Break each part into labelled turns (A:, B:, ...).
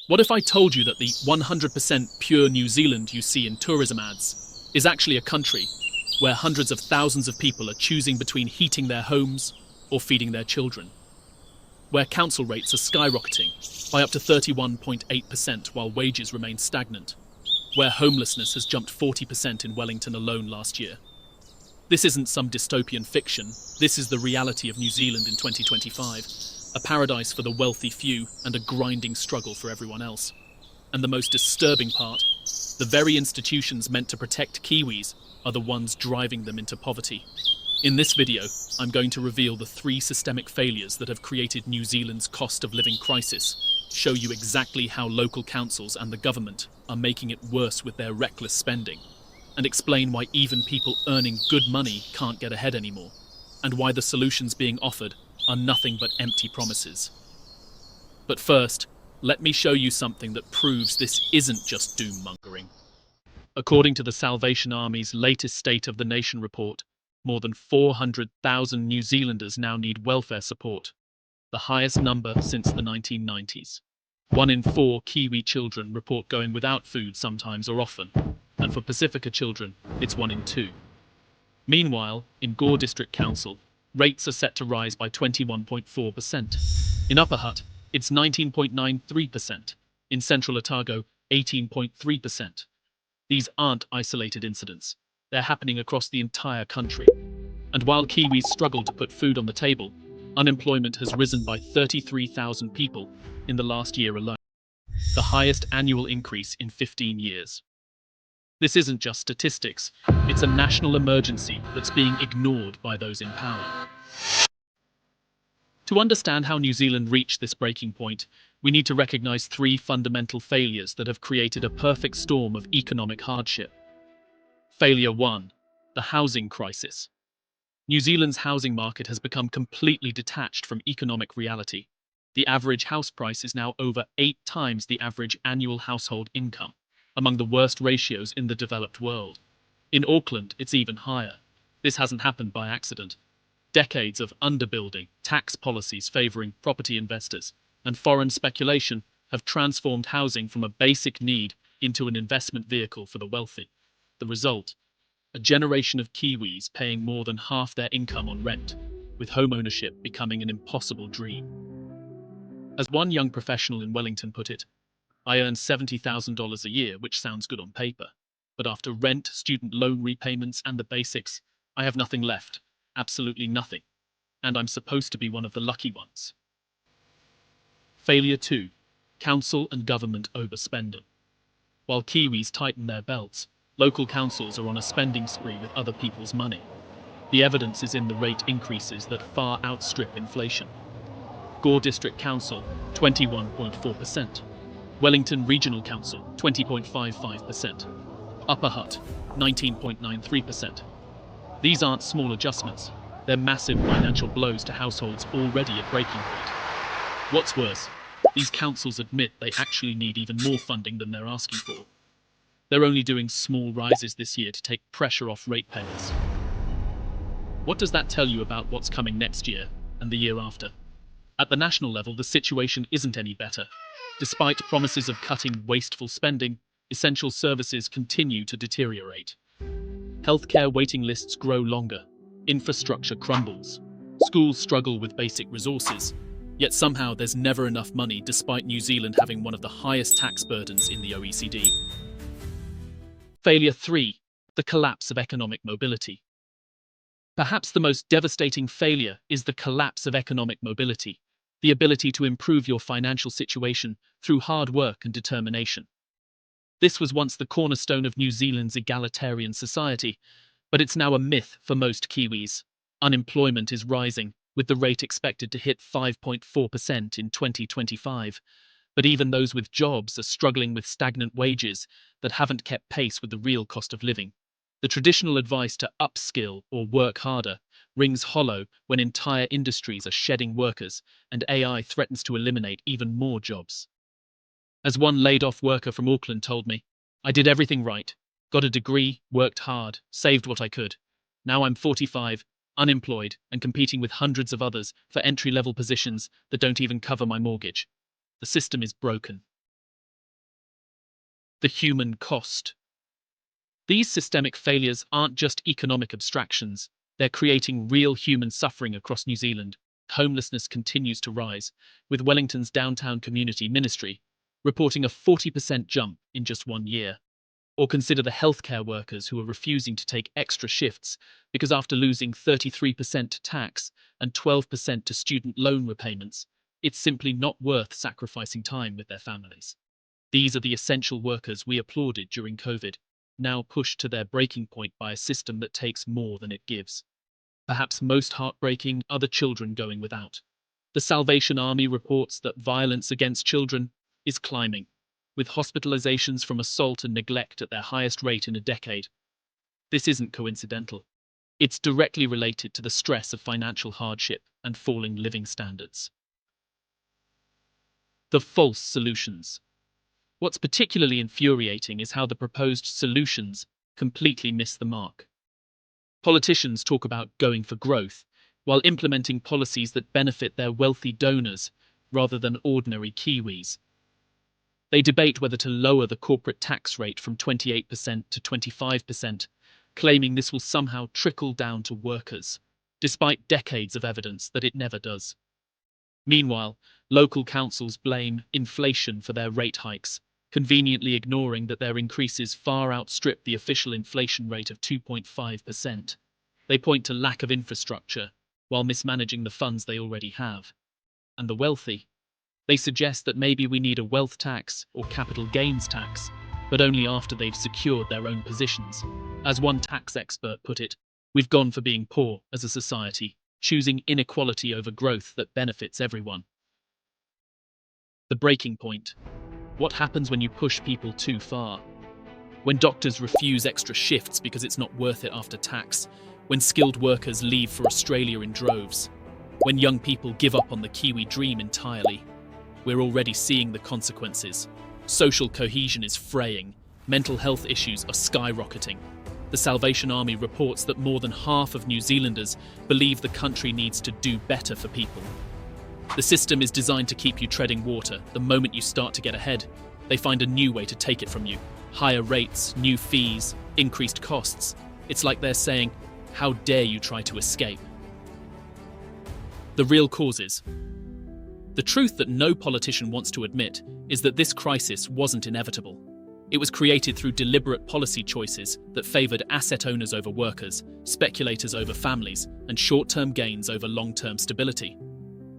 A: What if I told you that the 100% pure New Zealand you see in tourism ads is actually a country where hundreds of thousands of people are choosing between heating their homes or feeding their children? Where council rates are skyrocketing by up to 31.8% while wages remain stagnant? Where homelessness has jumped 40% in Wellington alone last year? This isn't some dystopian fiction, this is the reality of New Zealand in 2025. A paradise for the wealthy few and a grinding struggle for everyone else. And the most disturbing part, the very institutions meant to protect Kiwis are the ones driving them into poverty. In this video, I'm going to reveal the 3 systemic failures that have created New Zealand's cost of living crisis, show you exactly how local councils and the government are making it worse with their reckless spending, and explain why even people earning good money can't get ahead anymore, and why the solutions being offered are nothing but empty promises. But first, let me show you something that proves this isn't just doom-mongering. According to the Salvation Army's latest State of the Nation report, more than 400,000 New Zealanders now need welfare support, the highest number since the 1990s. 1 in 4 Kiwi children report going without food sometimes or often, and for Pacifica children, it's 1 in 2. Meanwhile, in Gore District Council, rates are set to rise by 21.4%. In Upper Hutt, it's 19.93%. In Central Otago, 18.3%. These aren't isolated incidents. They're happening across the entire country. And while Kiwis struggle to put food on the table, unemployment has risen by 33,000 people in the last year alone, the highest annual increase in 15 years. This isn't just statistics, it's a national emergency that's being ignored by those in power. To understand how New Zealand reached this breaking point, we need to recognise 3 fundamental failures that have created a perfect storm of economic hardship. Failure 1. The housing crisis. New Zealand's housing market has become completely detached from economic reality. The average house price is now over 8 times the average annual household income, among the worst ratios in the developed world. In Auckland, it's even higher. This hasn't happened by accident. Decades of underbuilding, tax policies favouring property investors, and foreign speculation have transformed housing from a basic need into an investment vehicle for the wealthy. The result? A generation of Kiwis paying more than half their income on rent, with home ownership becoming an impossible dream. As one young professional in Wellington put it, "I earn $70,000 a year, which sounds good on paper. But after rent, student loan repayments, and the basics, I have nothing left. Absolutely nothing. And I'm supposed to be one of the lucky ones." Failure 2. Council and government overspending. While Kiwis tighten their belts, local councils are on a spending spree with other people's money. The evidence is in the rate increases that far outstrip inflation. Gore District Council, 21.4%. Wellington Regional Council, 20.55%. Upper Hutt, 19.93%. These aren't small adjustments. They're massive financial blows to households already at breaking point. What's worse, these councils admit they actually need even more funding than they're asking for. They're only doing small rises this year to take pressure off ratepayers. What does that tell you about what's coming next year and the year after? At the national level, the situation isn't any better. Despite promises of cutting wasteful spending, essential services continue to deteriorate. Healthcare waiting lists grow longer, infrastructure crumbles, schools struggle with basic resources, yet somehow there's never enough money despite New Zealand having one of the highest tax burdens in the OECD. Failure 3. The collapse of economic mobility. Perhaps the most devastating failure is the collapse of economic mobility, the ability to improve your financial situation through hard work and determination. This was once the cornerstone of New Zealand's egalitarian society, but it's now a myth for most Kiwis. Unemployment is rising, with the rate expected to hit 5.4% in 2025. But even those with jobs are struggling with stagnant wages that haven't kept pace with the real cost of living. The traditional advice to upskill or work harder rings hollow when entire industries are shedding workers and AI threatens to eliminate even more jobs. As one laid-off worker from Auckland told me, "I did everything right, got a degree, worked hard, saved what I could. Now I'm 45, unemployed, and competing with hundreds of others for entry-level positions that don't even cover my mortgage. The system is broken." The human cost. These systemic failures aren't just economic abstractions, they're creating real human suffering across New Zealand. Homelessness continues to rise, with Wellington's downtown community ministry reporting a 40% jump in just 1 year. Or consider the healthcare workers who are refusing to take extra shifts because after losing 33% to tax and 12% to student loan repayments, it's simply not worth sacrificing time with their families. These are the essential workers we applauded during COVID, now pushed to their breaking point by a system that takes more than it gives. Perhaps most heartbreaking are the children going without. The Salvation Army reports that violence against children is climbing, with hospitalizations from assault and neglect at their highest rate in a decade. This isn't coincidental. It's directly related to the stress of financial hardship and falling living standards. The false solutions. What's particularly infuriating is how the proposed solutions completely miss the mark. Politicians talk about going for growth, while implementing policies that benefit their wealthy donors rather than ordinary Kiwis. They debate whether to lower the corporate tax rate from 28% to 25%, claiming this will somehow trickle down to workers, despite decades of evidence that it never does. Meanwhile, local councils blame inflation for their rate hikes, conveniently ignoring that their increases far outstrip the official inflation rate of 2.5%. They point to lack of infrastructure, while mismanaging the funds they already have. And the wealthy? They suggest that maybe we need a wealth tax or capital gains tax, but only after they've secured their own positions. As one tax expert put it, we've gone for being poor as a society, choosing inequality over growth that benefits everyone. The breaking point. What happens when you push people too far? When doctors refuse extra shifts because it's not worth it after tax, when skilled workers leave for Australia in droves, when young people give up on the Kiwi dream entirely. We're already seeing the consequences. Social cohesion is fraying, mental health issues are skyrocketing. The Salvation Army reports that more than half of New Zealanders believe the country needs to do better for people. The system is designed to keep you treading water. The moment you start to get ahead, they find a new way to take it from you. Higher rates, new fees, increased costs. It's like they're saying, how dare you try to escape? The real causes. The truth that no politician wants to admit is that this crisis wasn't inevitable. It was created through deliberate policy choices that favoured asset owners over workers, speculators over families, and short-term gains over long-term stability.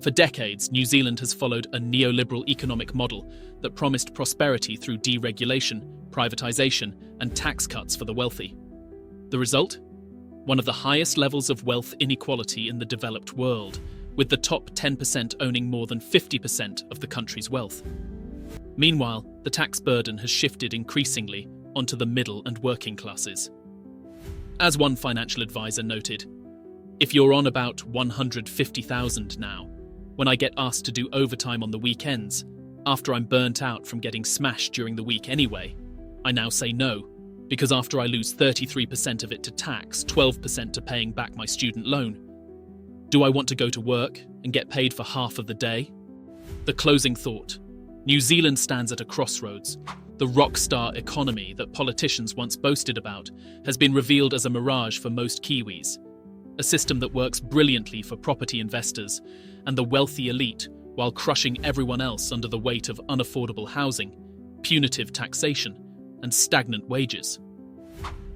A: For decades, New Zealand has followed a neoliberal economic model that promised prosperity through deregulation, privatisation, and tax cuts for the wealthy. The result? One of the highest levels of wealth inequality in the developed world, with the top 10% owning more than 50% of the country's wealth. Meanwhile, the tax burden has shifted increasingly onto the middle and working classes. As one financial advisor noted, if you're on about 150,000 now, when I get asked to do overtime on the weekends, after I'm burnt out from getting smashed during the week anyway, I now say no, because after I lose 33% of it to tax, 12% to paying back my student loan, do I want to go to work and get paid for half of the day? The closing thought. New Zealand stands at a crossroads. The rock-star economy that politicians once boasted about has been revealed as a mirage for most Kiwis. A system that works brilliantly for property investors and the wealthy elite while crushing everyone else under the weight of unaffordable housing, punitive taxation, and stagnant wages.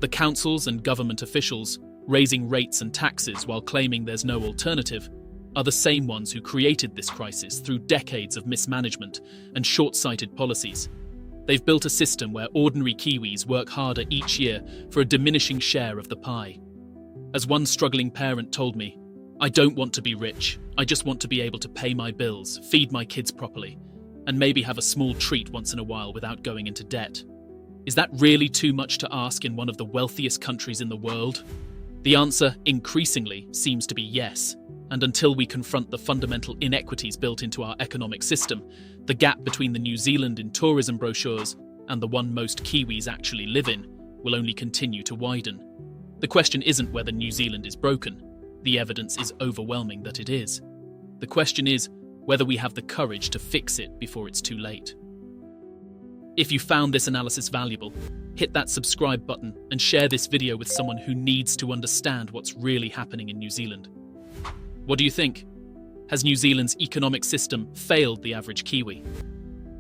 A: The councils and government officials, raising rates and taxes while claiming there's no alternative, are the same ones who created this crisis through decades of mismanagement and short-sighted policies. They've built a system where ordinary Kiwis work harder each year for a diminishing share of the pie. As one struggling parent told me, I don't want to be rich, I just want to be able to pay my bills, feed my kids properly, and maybe have a small treat once in a while without going into debt. Is that really too much to ask in one of the wealthiest countries in the world? The answer, increasingly, seems to be yes. And until we confront the fundamental inequities built into our economic system, the gap between the New Zealand in tourism brochures and the one most Kiwis actually live in will only continue to widen. The question isn't whether New Zealand is broken. The evidence is overwhelming that it is. The question is whether we have the courage to fix it before it's too late. If you found this analysis valuable, hit that subscribe button and share this video with someone who needs to understand what's really happening in New Zealand. What do you think? Has New Zealand's economic system failed the average Kiwi?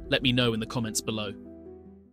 A: Let me know in the comments below.